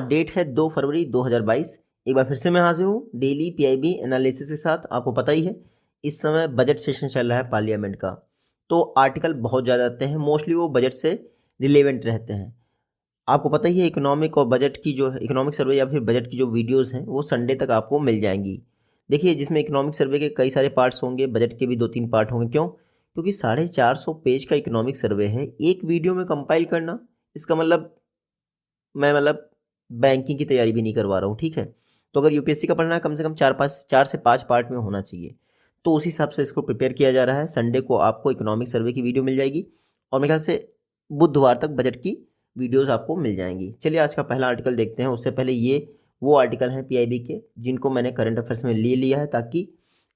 Date है 2 फरवरी 2022। एक बार फिर से मैं हाजिर हूँ डेली पीआईबी एनालिसिस के साथ। आपको पता ही है इस समय बजट सेशन चल रहा है पार्लियामेंट का, तो आर्टिकल बहुत ज़्यादा आते हैं, मोस्टली वो बजट से रिलेवेंट रहते हैं। आपको पता ही है इकोनॉमिक और बजट की जो इकोनॉमिक सर्वे या फिर बजट की जो वीडियोज़ हैं वो संडे तक आपको मिल जाएंगी। देखिए, जिसमें इकोनॉमिक सर्वे के कई सारे पार्ट्स होंगे, बजट के भी 2-3 पार्ट होंगे। क्यों? क्योंकि 450 पेज का इकोनॉमिक सर्वे है, एक वीडियो में कंपाइल करना, इसका मतलब मैं बैंकिंग की तैयारी भी नहीं करवा रहा हूँ, ठीक है। तो अगर यूपीएससी का पढ़ना है, कम से कम 4 से 5 पार्ट में होना चाहिए। तो उस हिसाब से इसको प्रिपेयर किया जा रहा है। संडे को आपको इकोनॉमिक सर्वे की वीडियो मिल जाएगी और मेरे ख्याल से बुधवार तक बजट की वीडियोज़ आपको मिल जाएंगी। चलिए आज का पहला आर्टिकल देखते हैं। उससे पहले ये वो आर्टिकल हैं पीआईबी के जिनको मैंने करंट अफेयर्स में ले लिया है, ताकि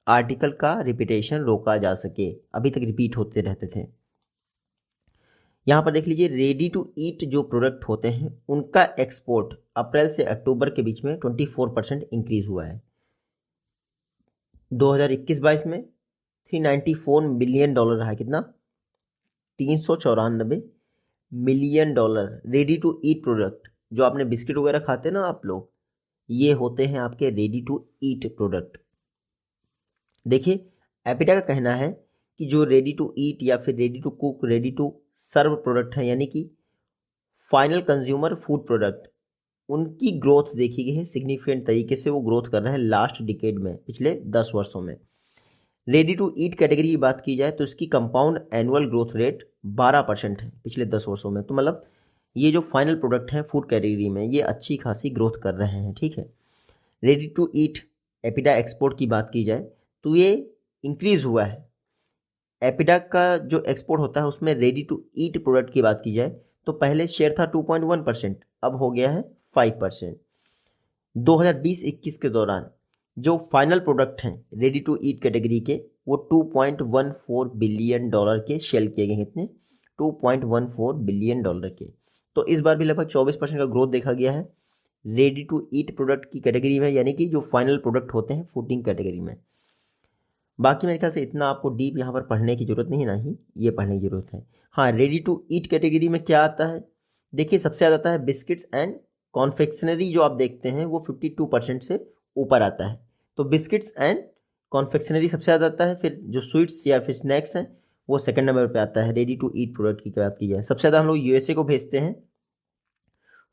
आर्टिकल का रिपीटेशन रोका जा सके। अभी तक रिपीट होते रहते थे। यहाँ पर देख लीजिए, रेडी टू ईट जो प्रोडक्ट होते हैं उनका एक्सपोर्ट अप्रैल से अक्टूबर के बीच में 24% इंक्रीज हुआ है। 2021-22 में $394 बिलियन रहा है। कितना? $394 million. Ready to eat product, जो आपने बिस्किट वगैरह खाते हैं ना आप लोग, ये होते हैं आपके रेडी टू ईट प्रोडक्ट। देखिए, एपिटा का कहना है कि जो रेडी टू ईट या फिर ready to cook, ready to serve product है, यानी कि फाइनल कंज्यूमर फूड प्रोडक्ट, उनकी ग्रोथ देखी गई है सिग्निफिकेंट तरीके से। वो ग्रोथ कर रहे हैं लास्ट डिकेड में, पिछले 10 वर्षों में। रेडी टू ईट कैटेगरी की बात की जाए तो इसकी कंपाउंड एनुअल ग्रोथ रेट 12% है पिछले 10 वर्षों में। तो मतलब ये जो फाइनल प्रोडक्ट हैं फूड कैटेगरी में, ये अच्छी खासी ग्रोथ कर रहे हैं, ठीक है। Ready to eat APEDA export की बात की जाए तो ये इंक्रीज हुआ है। एपिडा का जो एक्सपोर्ट होता है उसमें रेडी टू ईट प्रोडक्ट की बात की जाए तो पहले शेयर था 2.1%, अब हो गया है 5%। 2020-21 के दौरान जो फाइनल प्रोडक्ट हैं रेडी टू ईट कैटेगरी के, वो $2.14 बिलियन के सेल किए गए। कितने? $2.14 बिलियन के। तो इस बार भी लगभग 24% का ग्रोथ देखा गया है रेडी टू ईट प्रोडक्ट की कैटेगरी में, यानी कि जो फाइनल प्रोडक्ट होते हैं फूडिंग कैटेगरी में। बाकी मेरे ख्याल से इतना आपको डीप यहाँ पर पढ़ने की जरूरत नहीं, ना ही ये पढ़ने की जरूरत है। हाँ, रेडी टू ईट कैटेगरी में क्या आता है? देखिए, सबसे ज़्यादा आता है बिस्किट्स एंड कॉन्फेक्शनरी। जो आप देखते हैं वो 52% से ऊपर आता है। तो बिस्किट्स एंड कॉन्फेक्शनरी सबसे ज़्यादा आता है। फिर जो स्वीट्स या फिर स्नैक्स हैं वो सेकंड नंबर पे आता है रेडी टू ईट प्रोडक्ट की बात की जाए। सबसे ज़्यादा हम लोग यूएसए को भेजते हैं।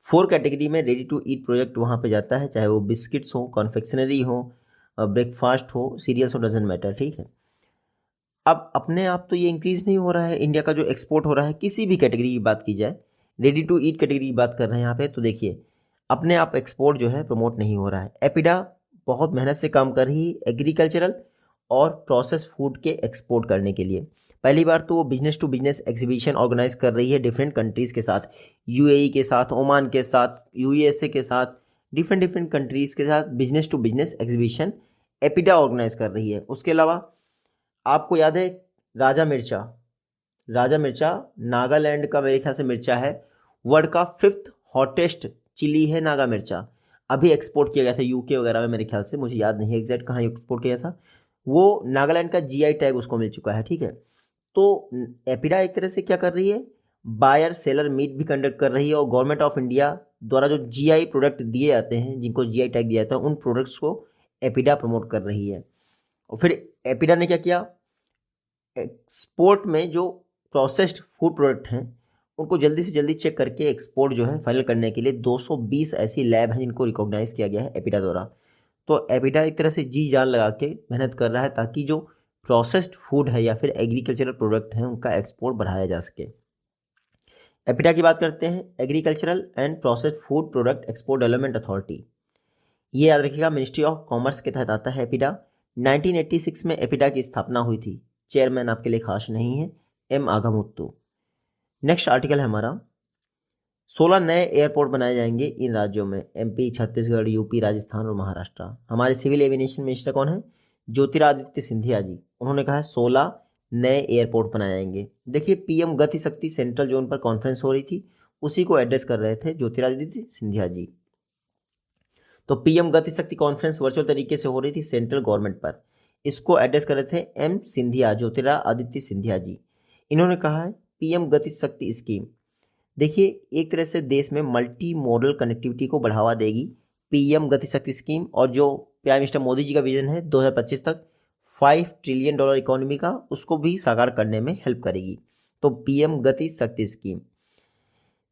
4 कैटेगरी में रेडी टू ईट प्रोडक्ट वहाँ पे जाता है, चाहे वो बिस्किट्स हो, कॉन्फेक्शनरी हो, ब्रेकफास्ट हो, सीरियल्स हो, डजेंट मैटर, ठीक है। अब अपने आप तो ये इंक्रीज नहीं हो रहा है इंडिया का जो एक्सपोर्ट हो रहा है, किसी भी कैटेगरी की बात की जाए, रेडी टू ईट कैटेगरी की बात कर रहे हैं यहाँ पे, तो देखिए अपने आप एक्सपोर्ट जो है प्रमोट नहीं हो रहा है। एपिडा बहुत मेहनत से काम कर रही है एग्रीकल्चरल और प्रोसेस फूड के एक्सपोर्ट करने के लिए। पहली बार तो वो business to business exhibition organise कर रही है डिफरेंट कंट्रीज़ के साथ, यूएई के साथ, ओमान के साथ, यूएसए के साथ, डिफरेंट कंट्रीज़ के साथ business to business exhibition APEDA organise कर रही है। उसके अलावा आपको याद है राजा मिर्चा नागालैंड का मेरे ख्याल से मिर्चा है, वर्ल्ड का 5th हॉटेस्ट चिली है नागा मिर्चा। अभी एक्सपोर्ट किया गया था यूके वगैरह में, मेरे ख्याल से, मुझे याद नहीं है एग्जैक्ट कहाँ एक्सपोर्ट किया था। वो नागालैंड का जीआई टैग उसको मिल चुका है, ठीक है। तो एपिडा एक तरह से क्या कर रही है, बायर सेलर मीट भी कंडक्ट कर रही है, और गवर्नमेंट ऑफ इंडिया द्वारा जो जीआई प्रोडक्ट दिए जाते हैं, जिनको जीआई टैग दिया जाता है, उन प्रोडक्ट्स को एपिडा प्रमोट कर रही है। और फिर एपिडा ने क्या किया, एक्सपोर्ट में जो प्रोसेस्ड फूड प्रोडक्ट हैं उनको जल्दी से जल्दी चेक करके एक्सपोर्ट जो है फाइनल करने के लिए 220 ऐसी लैब हैं जिनको रिकॉग्नाइज किया गया है एपिडा द्वारा। तो एपिडा एक तरह से जी जान लगा के मेहनत कर रहा है ताकि जो प्रोसेस्ड फूड है या फिर एग्रीकल्चरल प्रोडक्ट हैं उनका एक्सपोर्ट बढ़ाया जा सके। एपिडा की बात करते हैं, agricultural and processed food product export development authority. ये याद रखिएगा, मिनिस्ट्री ऑफ कॉमर्स के तहत आता है एपिडा। 1986 में एपिडा की स्थापना हुई थी। चेयरमैन आपके लिए खास नहीं है, एम आगामुत्तु। नेक्स्ट आर्टिकल है हमारा, 16 नए एयरपोर्ट बनाए जाएंगे इन राज्यों में, एमपी, छत्तीसगढ़, यूपी, राजस्थान और महाराष्ट्र। हमारे सिविल एविएशन मिनिस्टर कौन है? ज्योतिरादित्य सिंधिया जी। उन्होंने कहा है 16 नए एयरपोर्ट बनाए जाएंगे। देखिए, पीएम गति शक्ति सेंट्रल जोन पर कॉन्फ्रेंस हो रही थी, उसी को एड्रेस कर रहे थे ज्योतिरादित्य सिंधिया जी। तो पीएम गति शक्ति कॉन्फ्रेंस वर्चुअल तरीके से हो रही थी सेंट्रल गवर्नमेंट पर, इसको एड्रेस कर रहे थे एम सिंधिया, ज्योतिरादित्य सिंधिया जी। इन्होंने कहा है पीएम गति शक्ति स्कीम देखिए एक तरह से देश में मल्टी मॉडल कनेक्टिविटी को बढ़ावा देगी पीएम गति शक्ति स्कीम, और जो प्राइम मिनिस्टर मोदी जी का विजन है 2025 तक $5 ट्रिलियन इकोनॉमी का, उसको भी साकार करने में हेल्प करेगी। तो पीएम गति शक्ति स्कीम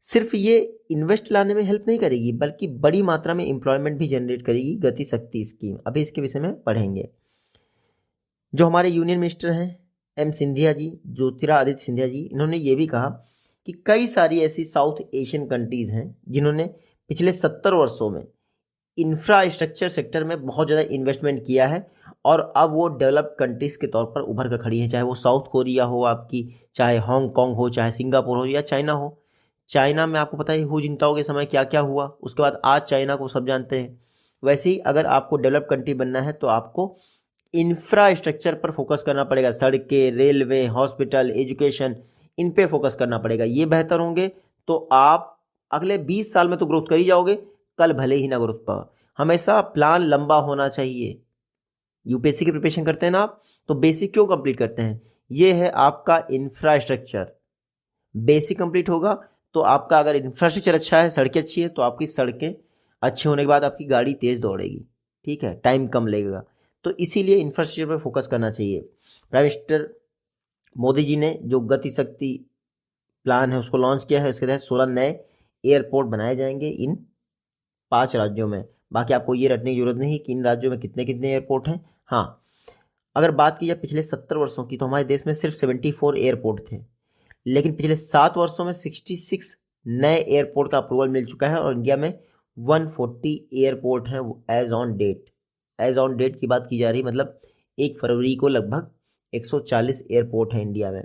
सिर्फ ये इन्वेस्ट लाने में हेल्प नहीं करेगी, बल्कि बड़ी मात्रा में एम्प्लॉयमेंट भी जनरेट करेगी गति शक्ति स्कीम। अभी इसके विषय में पढ़ेंगे। जो हमारे यूनियन मिनिस्टर हैं एम सिंधिया जी, ज्योतिरादित्य सिंधिया जी, इन्होंने ये भी कहा कि कई सारी ऐसी साउथ एशियन कंट्रीज़ हैं जिन्होंने पिछले 70 वर्षों में इंफ्रास्ट्रक्चर सेक्टर में बहुत ज़्यादा इन्वेस्टमेंट किया है, और अब वो डेवलप्ड कंट्रीज़ के तौर पर उभर कर खड़ी हैं। चाहे वो साउथ कोरिया हो आपकी, चाहे हांगकांग हो, चाहे सिंगापुर हो, या चाइना हो। चाइना में आपको पता है हु जिनताओ के समय क्या क्या हुआ, उसके बाद आज चाइना को सब जानते हैं। वैसे ही अगर आपको डेवलप कंट्री बनना है तो आपको इंफ्रास्ट्रक्चर पर फोकस करना पड़ेगा। सड़कें, रेलवे, हॉस्पिटल, एजुकेशन, इन पे फोकस करना पड़ेगा। ये बेहतर होंगे तो आप अगले 20 साल में तो ग्रोथ कर ही जाओगे, कल भले ही ना ग्रोथ पाओ। हमेशा प्लान लंबा होना चाहिए। यूपीएससी की प्रिपरेशन करते हैं ना आप, तो बेसिक क्यों कंप्लीट करते हैं? ये है आपका इंफ्रास्ट्रक्चर। बेसिक कंप्लीट होगा तो आपका, अगर इंफ्रास्ट्रक्चर अच्छा है, सड़कें अच्छी है, तो आपकी सड़कें अच्छी होने के बाद आपकी गाड़ी तेज़ दौड़ेगी, ठीक है, टाइम कम लगेगा। तो इसीलिए इंफ्रास्ट्रक्चर पर फोकस करना चाहिए। प्राइम मिनिस्टर मोदी जी ने जो गति शक्ति प्लान है उसको लॉन्च किया है। इसके तहत 16 नए एयरपोर्ट बनाए जाएंगे इन 5 राज्यों में। बाकी आपको ये रटने की जरूरत नहीं कि इन राज्यों में कितने कितने एयरपोर्ट हैं। हाँ, अगर बात की जाए पिछले 70 वर्षों की, तो हमारे देश में सिर्फ 74 एयरपोर्ट थे, लेकिन पिछले 7 वर्षों में 66 नए एयरपोर्ट का अप्रूवल मिल चुका है, और इंडिया में 140 एयरपोर्ट हैं as on date. As on date की बात की जा रही, मतलब 1 फरवरी को लगभग 140 एयरपोर्ट हैं इंडिया में।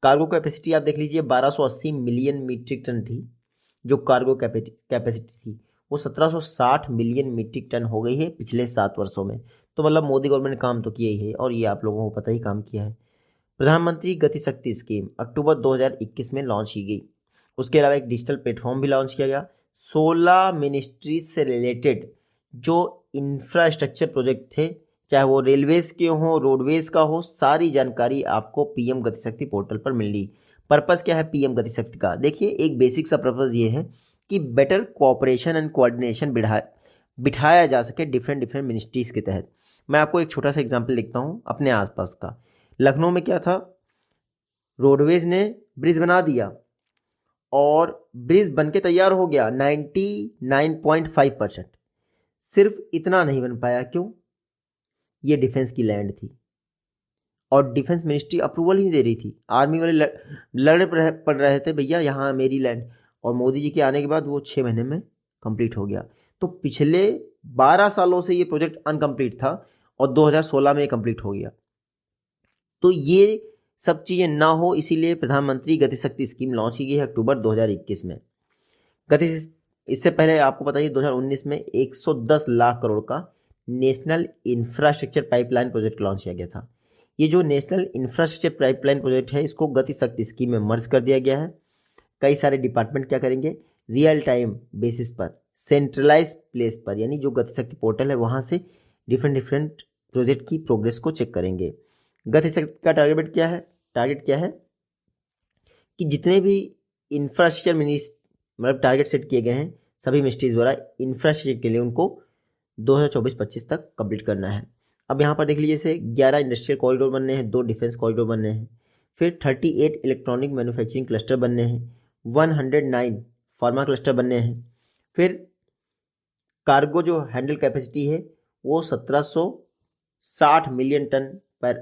कार्गो कैपेसिटी आप देख लीजिए, 1280 मिलियन मीट्रिक टन थी। जो कार्गो कैपेसिटी थी वो 1760 मिलियन मीट्रिक टन हो गई है पिछले 7 वर्षों में। तो मतलब मोदी गवर्नमेंट ने काम तो किया ही है, और ये आप लोगों को पता ही काम किया है। प्रधानमंत्री गति शक्ति स्कीम अक्टूबर 2021 में लॉन्च की गई। उसके अलावा एक डिजिटल प्लेटफॉर्म भी लॉन्च किया गया। 16 मिनिस्ट्रीज से रिलेटेड जो इंफ्रास्ट्रक्चर प्रोजेक्ट थे, चाहे वो रेलवेज के हो, रोडवेज का हो, सारी जानकारी आपको पीएम गति शक्ति पोर्टल पर मिल रही। पर्पस क्या है पीएम गति शक्ति का? देखिए एक बेसिक सा पर्पस ये है कि बेटर कोऑपरेशन एंड कोऑर्डिनेशन बिठाया जा सके डिफरेंट मिनिस्ट्रीज के तहत। मैं आपको एक छोटा सा एग्जांपल लिखता हूँ अपने आसपास का। लखनऊ में क्या था, रोडवेज ने ब्रिज बना दिया और ब्रिज बनके तैयार हो गया 99.5%। सिर्फ इतना नहीं बन पाया, क्यों? ये डिफेंस की लैंड थी और डिफेंस मिनिस्ट्री अप्रूवल ही नहीं दे रही थी। आर्मी वाले लड़ पड़ रहे थे, भैया यहाँ मेरी लैंड, और मोदी जी के आने के बाद वो 6 महीने में कंप्लीट हो गया। तो पिछले 12 सालों से ये प्रोजेक्ट अनकम्प्लीट था और 2016 में ये कंप्लीट हो गया। तो ये सब चीज़ें ना हो, इसीलिए प्रधानमंत्री गति शक्ति स्कीम लॉन्च की गई है अक्टूबर 2021 में। इससे पहले आपको बताइए 2019 में 110 लाख करोड़ का national infrastructure pipeline project launch किया गया था। ये जो नेशनल इंफ्रास्ट्रक्चर पाइपलाइन प्रोजेक्ट है, इसको गति शक्ति स्कीम में मर्ज कर दिया गया है। कई सारे डिपार्टमेंट क्या करेंगे, रियल टाइम बेसिस पर, सेंट्रलाइज प्लेस पर, यानी जो गति शक्ति पोर्टल है वहाँ से डिफरेंट प्रोजेक्ट की प्रोग्रेस को चेक करेंगे। गति शक्ति का टारगेट क्या है कि जितने भी इंफ्रास्ट्रक्चर मतलब टारगेट सेट किए गए हैं सभी मिनिस्ट्रीज द्वारा इंफ्रास्ट्रक्चर के लिए, उनको 2024-25 तक कंप्लीट करना है। अब यहाँ पर देख लीजिए, जैसे 11 इंडस्ट्रियल कॉरिडोर बनने हैं, 2 डिफेंस कॉरिडोर बनने हैं, फिर 38 इलेक्ट्रॉनिक मैन्युफैक्चरिंग क्लस्टर बनने हैं, 109 फार्मा क्लस्टर बनने हैं, फिर कार्गो जो हैंडल कैपेसिटी है वो 1760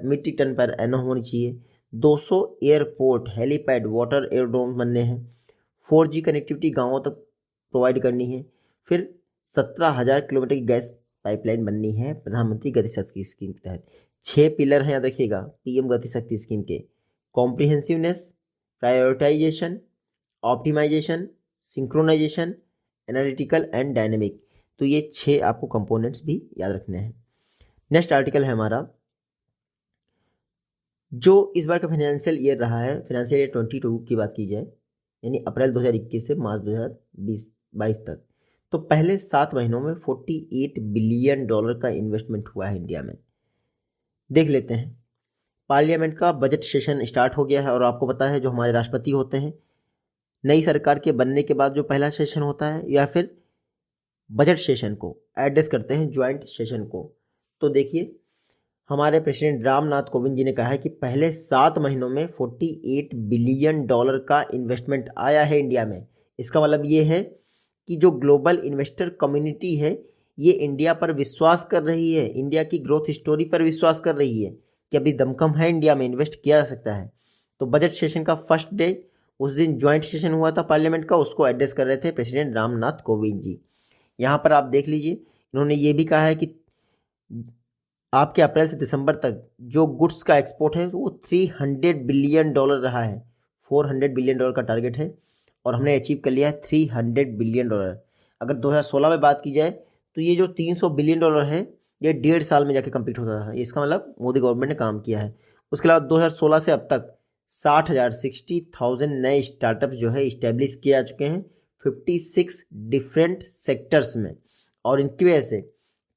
मीट्रिक टन पर एनम होनी चाहिए। 200 एयरपोर्ट, हेलीपैड, वाटर एयरड्रोम बनने हैं। 4G कनेक्टिविटी गांवों तक प्रोवाइड करनी है। फिर 17,000 किलोमीटर की गैस पाइपलाइन बननी है प्रधानमंत्री गति शक्ति स्कीम के तहत। 6 पिलर हैं, याद रखिएगा पीएम गति शक्ति स्कीम के: comprehensiveness, prioritisation, optimisation, synchronisation, analytical and dynamic. तो ये 6 आपको कंपोनेंट्स भी याद रखने हैं। नेक्स्ट आर्टिकल है हमारा, जो इस बार का फाइनेंशियल ईयर रहा है, फाइनेंशियल ईयर 22 की बात की जाए, यानी अप्रैल 2021 से मार्च 2022 तक, तो पहले 7 महीनों में $48 बिलियन का इन्वेस्टमेंट हुआ है इंडिया में। देख लेते हैं। पार्लियामेंट का बजट सेशन स्टार्ट हो गया है, और आपको पता है जो हमारे राष्ट्रपति होते हैं नई सरकार के बनने के बाद जो पहला सेशन होता है, या फिर बजट सेशन को एड्रेस करते हैं, ज्वाइंट सेशन को। तो देखिए, हमारे प्रेसिडेंट रामनाथ कोविंद जी ने कहा है कि पहले 7 महीनों में $48 बिलियन का इन्वेस्टमेंट आया है इंडिया में। इसका मतलब ये है कि जो ग्लोबल इन्वेस्टर कम्युनिटी है, ये इंडिया पर विश्वास कर रही है, इंडिया की ग्रोथ स्टोरी पर विश्वास कर रही है कि अभी दमखम है, इंडिया में इन्वेस्ट किया जा सकता है। तो बजट सेशन का फर्स्ट डे, उस दिन ज्वाइंट सेशन हुआ था पार्लियामेंट का, उसको एड्रेस कर रहे थे प्रेसिडेंट रामनाथ कोविंद जी। यहाँ पर आप देख लीजिए, इन्होंने ये भी कहा है कि आपके अप्रैल से दिसंबर तक जो गुड्स का एक्सपोर्ट है वो $300 बिलियन रहा है। $400 बिलियन का टारगेट है और हमने अचीव कर लिया है $300 बिलियन। अगर 2016 में बात की जाए तो ये जो $300 बिलियन है, ये 1.5 साल में जाके कंप्लीट होता था। इसका मतलब मोदी गवर्नमेंट ने काम किया है। उसके अलावा 2016 से अब तक 60,000 नए स्टार्टअप्स जो है इस्टेब्लिश किए जा चुके हैं 56 डिफरेंट सेक्टर्स में, और इनकी वजह से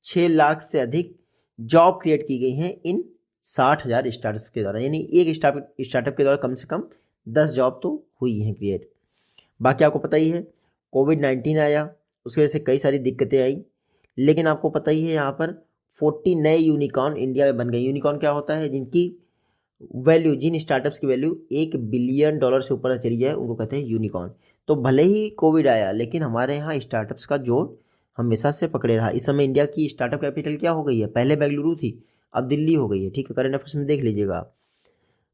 6 लाख से अधिक जॉब क्रिएट की गई हैं इन 60,000 स्टार्टअप्स के द्वारा। यानी एक स्टार्टअप के द्वारा कम से कम 10 जॉब तो हुई हैं क्रिएट। बाकी आपको पता ही है, कोविड-19 आया, उसकी वजह से कई सारी दिक्कतें आई, लेकिन आपको पता ही है यहाँ पर 40 नए यूनिकॉर्न इंडिया में बन गए। यूनिकॉर्न क्या होता है? जिनकी वैल्यू, जिन स्टार्टअप्स की वैल्यू $1 बिलियन से ऊपर चली जाए, उनको कहते हैं यूनिकॉर्न। तो भले ही कोविड आया, लेकिन हमारे यहाँ स्टार्टअप्स का जोर हमेशा से पकड़े रहा। इस समय इंडिया की स्टार्टअप कैपिटल क्या हो गई है? पहले बेंगलुरु थी, अब दिल्ली हो गई है। ठीक है, करंट अफेयर्स में देख लीजिएगा आप।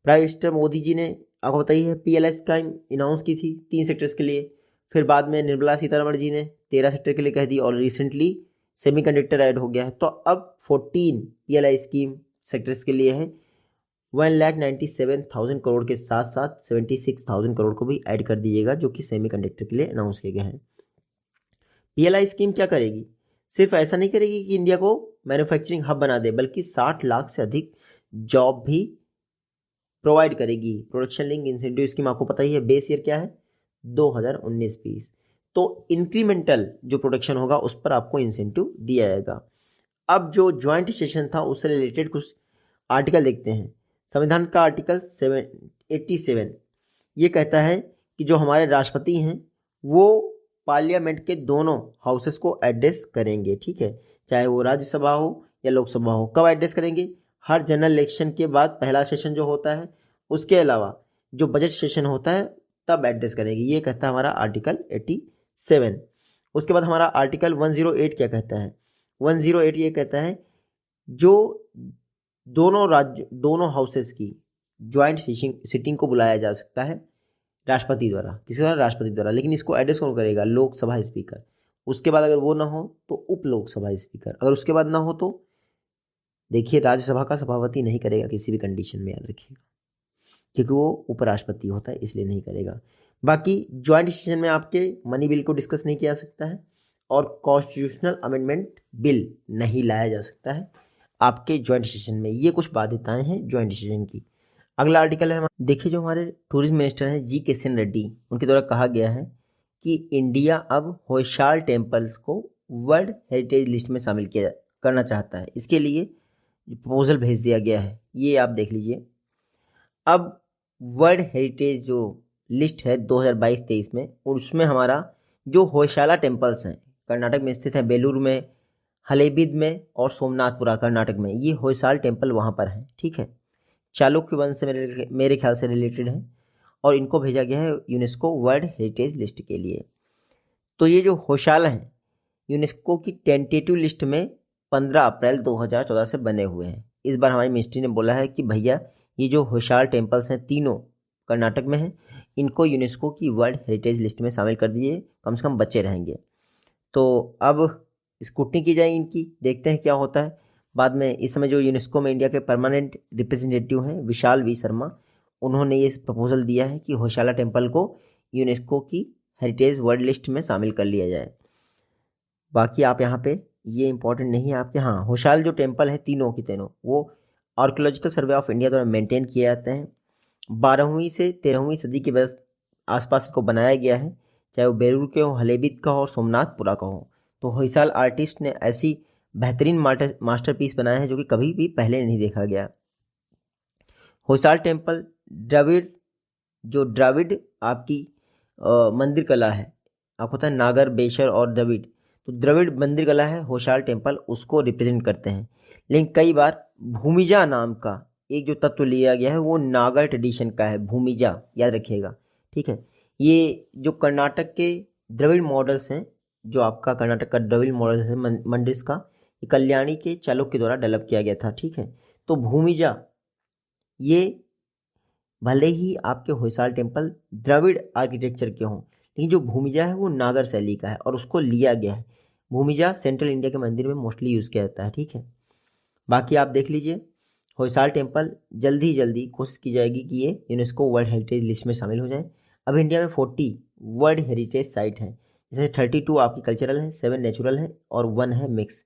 प्राइम मिनिस्टर मोदी जी ने आपको बताइए है PLI स्कीम अनाउंस की थी 3 सेक्टर्स के लिए। फिर बाद में निर्मला सीतारमण जी ने 13 सेक्टर के लिए कह दी, और रिसेंटली सेमीकंडक्टर ऐड हो गया है। तो अब 14 PLI स्कीम सेक्टर्स के लिए है। 1,97,000 करोड़ के साथ साथ 76,000 करोड़ को भी ऐड कर दीजिएगा, जो कि सेमीकंडक्टर के लिए अनाउंस किए गए हैं। PLI स्कीम क्या करेगी? सिर्फ ऐसा नहीं करेगी कि इंडिया को मैन्युफैक्चरिंग हब बना दे, बल्कि 60 लाख से अधिक जॉब भी प्रोवाइड करेगी। प्रोडक्शन लिंक इंसेंटिव स्कीम आपको पता ही है, बेस ईयर क्या है? 2019-20। तो इंक्रीमेंटल जो प्रोडक्शन होगा उस पर आपको इंसेंटिव दिया जाएगा। अब जो ज्वाइंट सेशन था उससे रिलेटेड कुछ आर्टिकल देखते हैं। संविधान का आर्टिकल 87 ये कहता है कि जो हमारे राष्ट्रपति हैं वो पार्लियामेंट के दोनों हाउसेस को एड्रेस करेंगे। ठीक है, चाहे वो राज्यसभा हो या लोकसभा हो। कब एड्रेस करेंगे? हर जनरल इलेक्शन के बाद पहला सेशन जो होता है, उसके अलावा जो बजट सेशन होता है तब एड्रेस करेंगे। ये कहता है हमारा आर्टिकल 87। उसके बाद हमारा आर्टिकल 108 क्या कहता है? 108 ये कहता है जो दोनों हाउसेस की ज्वाइंट सिटिंग को बुलाया जा सकता है राष्ट्रपति द्वारा। किसके द्वारा? राष्ट्रपति द्वारा। लेकिन इसको एड्रेस कौन करेगा? लोकसभा स्पीकर। उसके बाद अगर वो ना हो तो उप लोकसभा स्पीकर। अगर उसके बाद ना हो तो देखिए, राज्यसभा का सभापति नहीं करेगा किसी भी कंडीशन में, याद रखिएगा, क्योंकि वो उपराष्ट्रपति होता है, इसलिए नहीं करेगा। बाकी ज्वाइंट सेशन में आपके मनी बिल को डिस्कस नहीं किया जा सकता है, और कॉन्स्टिट्यूशनल अमेंडमेंट बिल नहीं लाया जा सकता है आपके ज्वाइंट सेशन में। ये कुछ बाध्यताएं हैं ज्वाइंट सेशन की। अगला आर्टिकल है, देखिए, जो हमारे टूरिज्म मिनिस्टर हैं जी किशन रेड्डी, उनके द्वारा कहा गया है कि इंडिया अब होयसाल टेम्पल्स को वर्ल्ड हेरिटेज लिस्ट में शामिल करना चाहता है। इसके लिए प्रपोजल भेज दिया गया है, ये आप देख लीजिए। अब वर्ल्ड हेरिटेज जो लिस्ट है 2022-23 में, उसमें हमारा जो होयसाला टेम्पल्स हैं, कर्नाटक में स्थित है, बेलूर में, हलेबीड में और सोमनाथपुरा कर्नाटक में, ये होयसाल टेम्पल वहाँ पर है। ठीक है, चालुक्य वंश से मेरे ख्याल से रिलेटेड है, और इनको भेजा गया है यूनेस्को वर्ल्ड हेरिटेज लिस्ट के लिए। तो ये जो होयसाला हैं यूनेस्को की टेंटेटिव लिस्ट में 15 अप्रैल 2014 से बने हुए हैं। इस बार हमारी मिनिस्ट्री ने बोला है कि भैया ये जो होयसाल टेम्पल्स हैं तीनों कर्नाटक में हैं, इनको यूनेस्को की वर्ल्ड हेरिटेज लिस्ट में शामिल कर दिए, कम से कम बचे रहेंगे। तो अब स्क्रूटनी की जाए इनकी, देखते हैं क्या होता है। बाद में इस समय जो यूनेस्को में इंडिया के परमानेंट रिप्रेजेंटेटिव हैं विशाल वी शर्मा, उन्होंने ये प्रपोजल दिया है कि होयसाला टेम्पल को यूनेस्को की हेरिटेज वर्ल्ड लिस्ट में शामिल कर लिया जाए। बाकी आप यहाँ पे ये इंपॉर्टेंट नहीं है आपके, हाँ, होयसाल जो टेम्पल है तीनों की तीनों वो आर्कियोलॉजिकल सर्वे ऑफ इंडिया द्वारा मेंटेन किए जाते हैं। 12वीं से 13वीं सदी के आसपास इसको बनाया गया है, चाहे वो बेलूर के हो, हलेबीड का हो और सोमनाथपुरा का हो। तो होयसाल आर्टिस्ट ने ऐसी बेहतरीन मास्टरपीस बनाया है जो कि कभी भी पहले नहीं देखा गया। होयसाल टेम्पल द्रविड़ आपकी मंदिर कला है, आपको पता है नागर, बेशर और द्रविड़, तो द्रविड़ मंदिर कला है, होशाल टेम्पल उसको रिप्रेजेंट करते हैं। लेकिन कई बार भूमिजा नाम का एक जो तत्व लिया गया है वो नागर ट्रेडिशन का है, भूमिजा याद रखिएगा, ठीक है। ये जो कर्नाटक के द्रविड़ मॉडल्स हैं, जो आपका कर्नाटक का द्रविड़ मॉडल है मंदिर का, ये कल्याणी के चालुक्य द्वारा डेवलप किया गया था, ठीक है। तो भूमिजा ये भले ही आपके होयसाल टेम्पल द्रविड़ आर्किटेक्चर के हों, लेकिन जो भूमिजा है वो नागर शैली का है और उसको लिया गया है। भूमिजा सेंट्रल इंडिया के मंदिर में मोस्टली यूज़ किया जाता है, ठीक है। बाकी आप देख लीजिए, होयसाल टेम्पल जल्दी कोशिश की जाएगी कि ये यूनेस्को वर्ल्ड हेरिटेज लिस्ट में शामिल हो जाए। अब इंडिया में 40 वर्ल्ड हेरिटेज साइट हैं, जिसमें 32 आपकी कल्चरल हैं, 7 नेचुरल हैं और 1 है मिक्स।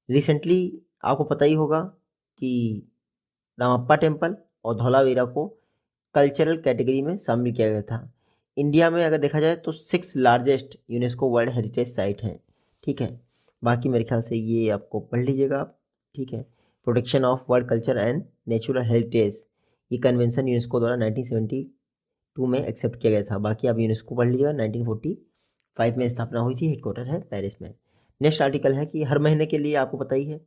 रिसेंटली आपको पता ही होगा कि रामप्पा टेम्पल और धौलावीरा को कल्चरल कैटेगरी में शामिल किया गया था। इंडिया में अगर देखा जाए तो 6 largest UNESCO world heritage site हैं, ठीक है। बाकी मेरे ख्याल से ये आपको पढ़ लीजिएगा आप, ठीक है। Protection of world culture and natural heritage, ये कन्वेंशन यूनेस्को द्वारा 1972 में एक्सेप्ट किया गया था। बाकी आप यूनेस्को पढ़ लीजिएगा, 1945 में स्थापना हुई थी, हेडक्वार्टर है पेरिस में। नेक्स्ट आर्टिकल है कि हर महीने के लिए आपको पता ही है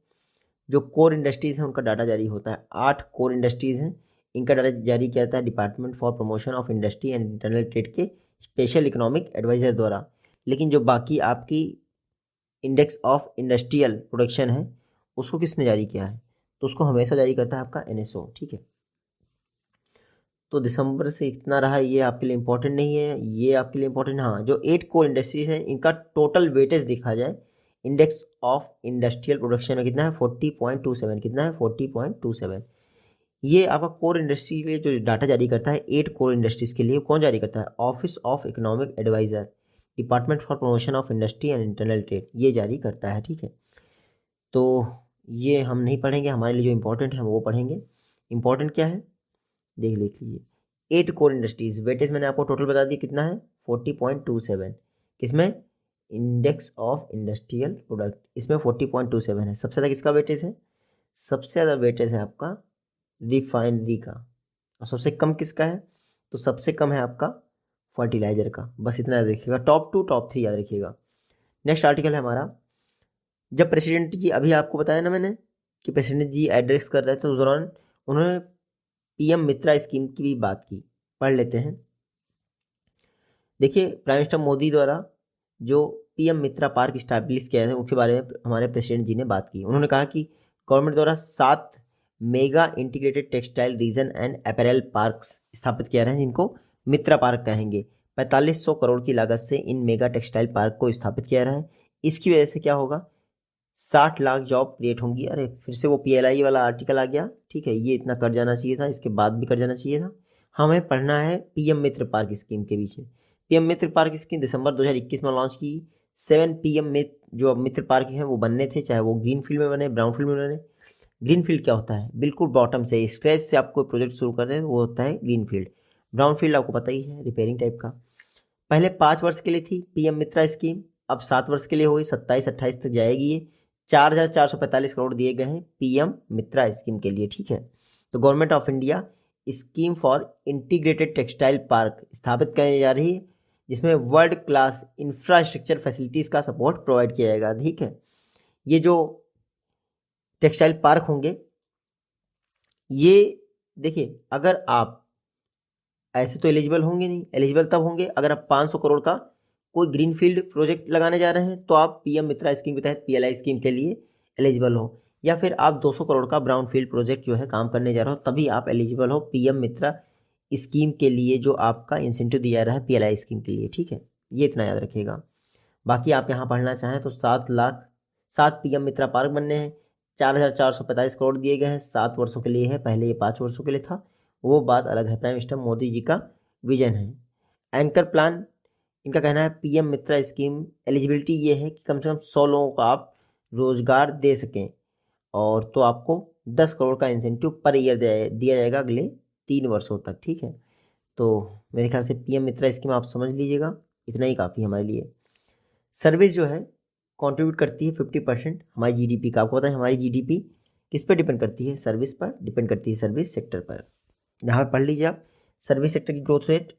जो कोर इंडस्ट्रीज़ हैं उनका डाटा जारी होता है। 8 कोर इंडस्ट्रीज़ हैं, इनका डाटा जारी किया जाता है department for promotion of industry and internal trade के स्पेशल इकोनॉमिक एडवाइज़र द्वारा। लेकिन जो बाकी आपकी इंडेक्स ऑफ इंडस्ट्रियल प्रोडक्शन है उसको किसने जारी किया है, तो उसको हमेशा जारी करता है आपका NSO, ठीक है। तो दिसंबर से इतना रहा, ये आपके लिए इंपॉर्टेंट नहीं है, ये आपके लिए इंपॉर्टेंट। हाँ, जो 8 कोर इंडस्ट्रीज हैं इनका टोटल वेटेज देखा जाए इंडेक्स ऑफ इंडस्ट्रियल प्रोडक्शन में कितना है, 40.27, कितना है 40.27। ये आपका कोर इंडस्ट्री के लिए जो डाटा जारी करता है 8 कोर इंडस्ट्रीज के लिए, कौन जारी करता है, office of economic adviser, department for promotion of industry and internal trade, ये जारी करता है, ठीक है। तो ये हम नहीं पढ़ेंगे, हमारे लिए जो इंपॉर्टेंट है वो पढ़ेंगे। इंपॉर्टेंट क्या है देख लीजिए, 8 कोर इंडस्ट्रीज, वेटेज मैंने आपको टोटल बता दिया कितना है 40.27, किसमें, इंडेक्स ऑफ इंडस्ट्रियल प्रोडक्ट, इसमें 40.27 है। सबसे ज़्यादा किसका वेटेज है, सबसे ज़्यादा वेटेज है आपका रिफाइनरी का, और सबसे कम किसका है, तो सबसे कम है आपका फर्टिलाइजर का। बस इतना याद रखिएगा, टॉप 2 टॉप 3 याद रखिएगा। नेक्स्ट आर्टिकल है हमारा, जब प्रेसिडेंट जी, अभी आपको बताया ना मैंने कि प्रेसिडेंट जी एड्रेस कर रहे थे उस दौरान उन्होंने PM मित्रा स्कीम की भी बात की, पढ़ लेते हैं। देखिए, प्राइम मिनिस्टर मोदी द्वारा जो PM मित्रा पार्क स्टैब्लिश किया है उसके बारे में हमारे प्रेसिडेंट जी ने बात की। उन्होंने कहा कि गवर्नमेंट द्वारा 7 mega integrated textile reason and apparel parks स्थापित किया रहे हैं, जिनको मित्रा पार्क कहेंगे। 4500 करोड़ की लागत से इन मेगा टेक्सटाइल पार्क को स्थापित किया रहा है। इसकी वजह से क्या होगा, 60 लाख जॉब क्रिएट होंगी। अरे फिर से वो PLI वाला आर्टिकल आ गया, ठीक है, ये इतना कर जाना चाहिए था, इसके बाद भी कर जाना चाहिए था। हमें पढ़ना है PM मित्र पार्क स्कीम के पीछे। PM मित्र पार्क स्कीम दिसंबर 2021 में लॉन्च की। 7 PM मित्र जो मित्र पार्क हैं वो बनने थे, चाहे वो ग्रीन फील्ड में बने, ब्राउन फील्ड में बने। ग्रीन फील्ड क्या होता है, बिल्कुल बॉटम से स्क्रैच से आपको प्रोजेक्ट शुरू कर रहे हैं, वो होता है ग्रीन फील्ड। ब्राउन फील्ड आपको पता ही है, रिपेयरिंग टाइप का। पहले 5 वर्ष के लिए थी PM मित्रा स्कीम, अब 7 वर्ष के लिए हुई, 27-28 तक जाएगी ये। 4,445 करोड़ दिए गए हैं PM मित्रा स्कीम के लिए, ठीक है। तो government of India scheme for integrated textile park स्थापित करने जा रही है, जिसमें वर्ल्ड क्लास इंफ्रास्ट्रक्चर फैसिलिटीज़ का सपोर्ट प्रोवाइड किया जाएगा, ठीक है। ये जो टेक्सटाइल पार्क होंगे, ये देखिए, अगर आप ऐसे तो एलिजिबल होंगे नहीं, एलिजिबल तब होंगे अगर आप 500 करोड़ का कोई ग्रीनफील्ड प्रोजेक्ट लगाने जा रहे हैं, तो आप PM मित्रा स्कीम के तहत PLI स्कीम के लिए एलिजिबल हो। या फिर आप 200 करोड़ का ब्राउन फील्ड प्रोजेक्ट जो है काम करने जा रहे हो, तभी आप एलिजिबल हो PM मित्रा स्कीम के लिए, जो आपका इंसेंटिव दिया जा रहा है PLI स्कीम के लिए, ठीक है। ये इतना याद रखिएगा। बाकी आप यहाँ पढ़ना चाहें तो 7 PM मित्रा पार्क बनने हैं, 4,445 करोड़ दिए गए हैं, 7 वर्षों के लिए है, पहले ये 5 वर्षों के लिए था, वो बात अलग है। प्राइम मिनिस्टर मोदी जी का विजन है। एंकर प्लान, इनका कहना है PM मित्रा स्कीम एलिजिबिलिटी ये है कि कम से कम 100 लोगों को आप रोजगार दे सकें, और तो आपको 10 करोड़ का इंसेंटिव पर ईयर दिया जाएगा अगले 3 वर्षों तक, ठीक है। तो मेरे ख्याल से PM मित्रा स्कीम आप समझ लीजिएगा, इतना ही काफ़ी हमारे लिए। सर्विस जो है कंट्रीब्यूट करती है 50% हमारी GDP का। आपको पता है हमारी GDP किस पर डिपेंड करती है, सर्विस पर डिपेंड करती है, सर्विस सेक्टर पर। यहाँ पर पढ़ लीजिए आप, सर्विस सेक्टर की ग्रोथ रेट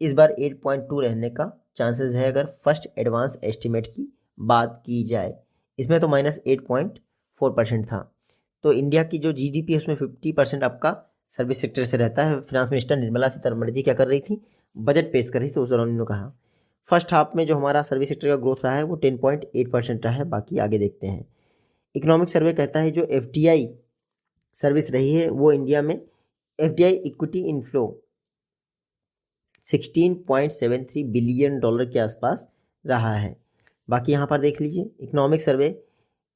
इस बार 8.2 रहने का चांसेस है अगर फर्स्ट एडवांस एस्टिमेट की बात की जाए। इसमें तो -8.4% था। तो इंडिया की जो जीडीपी है उसमें 50% आपका सर्विस सेक्टर से रहता है। फिनांस मिनिस्टर निर्मला सीतारमण जी क्या कर रही थी, बजट पेश कर रही थी, उस दौरान उन्होंने कहा फर्स्ट हाफ में जो हमारा सर्विस सेक्टर का ग्रोथ रहा है वो 10.8% रहा है। बाकी आगे देखते हैं। इकोनॉमिक सर्वे कहता है जो एफडीआई सर्विस रही है वो इंडिया में FDI equity inflow 16.73 billion dollar के आसपास रहा है। बाकी यहाँ पर देख लीजिए, इकोनॉमिक सर्वे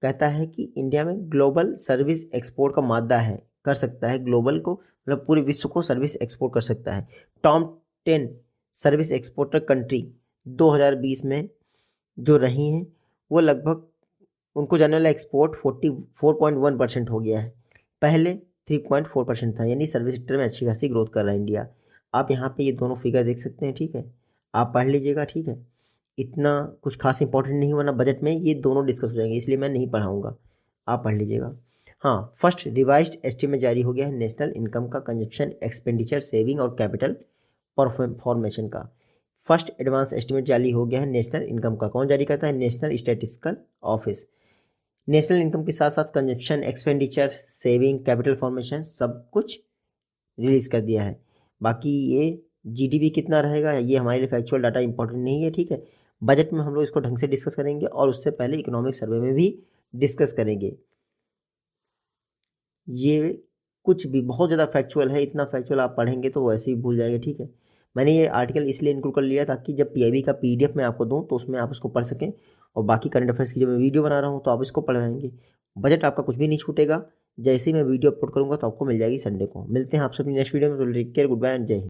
कहता है कि इंडिया में ग्लोबल सर्विस एक्सपोर्ट का मादा है, कर सकता है ग्लोबल को, मतलब पूरे विश्व को सर्विस एक्सपोर्ट कर सकता है। टॉप 10 सर्विस एक्सपोर्टर कंट्री 2020 में जो रही हैं वो लगभग उनको जाने वाला एक्सपोर्ट 44.1% हो गया है, पहले 3.4% था। यानी सर्विस सेक्टर में अच्छी खासी ग्रोथ कर रहा है इंडिया। आप यहाँ पे ये दोनों फिगर देख सकते हैं, ठीक है, आप पढ़ लीजिएगा, ठीक है। इतना कुछ खास इंपॉर्टेंट नहीं, वरना बजट में ये दोनों डिस्कस हो जाएंगे, इसलिए मैं नहीं पढ़ाऊँगा, आप पढ़ लीजिएगा। हाँ, फर्स्ट रिवाइज्ड एस्टीमेट जारी हो गया है नेशनल इनकम का, कंजप्शन, एक्सपेंडिचर, सेविंग और कैपिटल फॉर्मेशन का। फर्स्ट एडवांस एस्टीमेट जारी हो गया है नेशनल इनकम का। कौन जारी करता है? National statistical office. National income के साथ साथ consumption, expenditure, saving, capital formation सब कुछ रिलीज कर दिया है। बाकी ये जीडीपी कितना रहेगा ये हमारे लिए फैक्चुअल डाटा इंपॉर्टेंट नहीं है, ठीक है। बजट में हम लोग इसको ढंग से डिस्कस करेंगे और उससे पहले इकोनॉमिक सर्वे में भी डिस्कस करेंगे। ये कुछ भी बहुत ज़्यादा फैक्चुअल है, इतना फैक्चुअल आप पढ़ेंगे तो वैसे ही भूल जाएंगे, ठीक है। मैंने ये आर्टिकल इसलिए इंक्लूड कर लिया ताकि जब पीआईबी का पीडीएफ मैं आपको दूं तो उसमें आप उसको पढ़ सकें, और बाकी करंट अफेयर्स की जब मैं वीडियो बना रहा हूँ तो आप इसको पढ़वाएंगे। बजट आपका कुछ भी नहीं छूटेगा, जैसे ही मैं वीडियो अपलोड करूँगा तो आपको मिल जाएगी संडे को। मिलते हैं आपसे अपनी नेक्स्ट वीडियो में, तो take care, goodbye and जय हिंद।